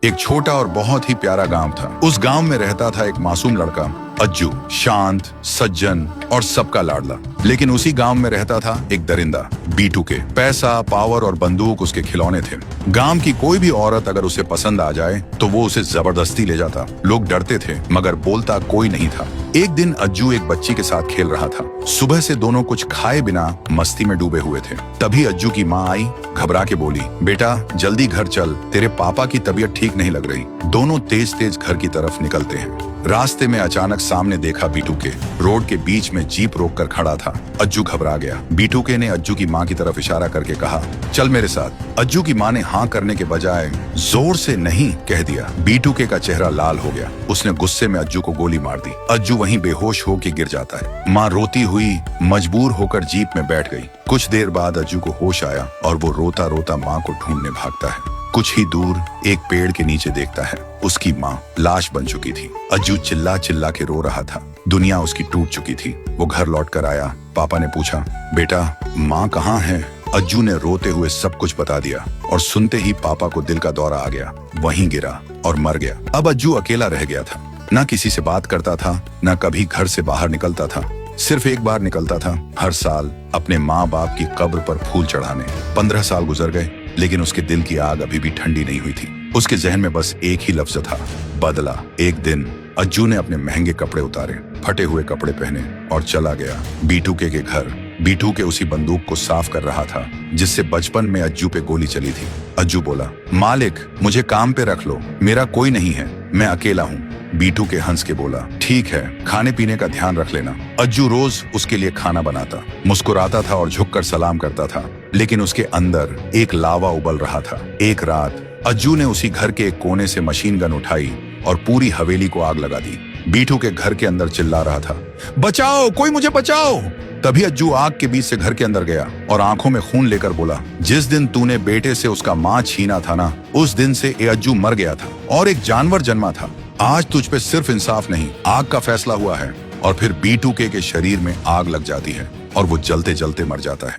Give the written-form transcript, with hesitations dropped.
एक छोटा और बहुत ही प्यारा गांव था। उस गांव में रहता था एक मासूम लड़का अज्जू, शांत, सज्जन और सबका लाडला। लेकिन उसी गांव में रहता था एक दरिंदा बीटू के। पैसा, पावर और बंदूक उसके खिलौने थे। गांव की कोई भी औरत अगर उसे पसंद आ जाए तो वो उसे जबरदस्ती ले जाता। लोग डरते थे मगर बोलता कोई नहीं था। एक दिन अज्जू एक बच्ची के साथ खेल रहा था। सुबह से दोनों कुछ खाए बिना मस्ती में डूबे हुए थे। तभी अज्जू की माँ आई, घबरा के बोली, बेटा जल्दी घर चल, तेरे पापा की तबीयत ठीक नहीं लग रही। दोनों तेज तेज घर की तरफ निकलते हैं। रास्ते में अचानक सामने देखा बीटू के। रोड के बीच में जीप रोककर खड़ा था। अज्जू घबरा गया। बीटू के ने अज्जू की माँ की तरफ इशारा करके कहा, चल मेरे साथ। अज्जू की माँ ने हाँ करने के बजाय जोर से नहीं कह दिया। बीटू के का चेहरा लाल हो गया। उसने गुस्से में अज्जू को गोली मार दी। अज्जू वहीं बेहोश होकर गिर जाता है। माँ रोती हुई मजबूर होकर जीप में बैठ गई। कुछ देर बाद अज्जू को होश आया और वो रोता रोता माँ को ढूंढने भागता है। कुछ ही दूर एक पेड़ के नीचे देखता है, उसकी माँ लाश बन चुकी थी। अज्जू चिल्ला चिल्ला के रो रहा था। दुनिया उसकी टूट चुकी थी। वो घर लौट कर आया। पापा ने पूछा, बेटा माँ कहाँ है? अज्जू ने रोते हुए सब कुछ बता दिया और सुनते ही पापा को दिल का दौरा आ गया। वहीं गिरा और मर गया। अब अज्जू अकेला रह गया था। न किसी से बात करता था, न कभी घर से बाहर निकलता था। सिर्फ एक बार निकलता था, हर साल अपने माँ बाप की कब्र पर फूल चढ़ाने। 15 साल गुजर गए लेकिन उसके दिल की आग अभी भी ठंडी नहीं हुई थी। उसके जहन में बस एक ही लफ्ज था, बदला। एक दिन अज्जू ने अपने महंगे कपड़े उतारे, फटे हुए कपड़े पहने और चला गया बीटू के घर। बीटू के उसी बंदूक को साफ कर रहा था जिससे बचपन में अज्जू पे गोली चली थी। अज्जू बोला, मालिक मुझे काम पे रख लो, मेरा कोई नहीं है, मैं अकेला हूँ। बीटू के हंस के बोला, ठीक है, खाने पीने का ध्यान रख लेना। अज्जू रोज उसके लिए खाना बनाता, मुस्कुराता था और झुककर सलाम करता था। लेकिन उसके अंदर एक लावा उबल रहा था। एक रात अज्जू ने उसी घर के एक कोने से मशीन गन उठाई और पूरी हवेली को आग लगा दी। बीटू के घर के अंदर चिल्ला रहा था, बचाओ, कोई मुझे बचाओ। तभी अज्जू आग के बीच से घर के अंदर गया और आंखों में खून लेकर बोला, जिस दिन तूने बेटे से उसका माँ छीना था ना, उस दिन से ये अज्जू मर गया था और एक जानवर जन्मा था। आज तुझ पे सिर्फ इंसाफ नहीं, आग का फैसला हुआ है। और फिर बीटू के शरीर में आग लग जाती है और वो जलते जलते मर जाता है।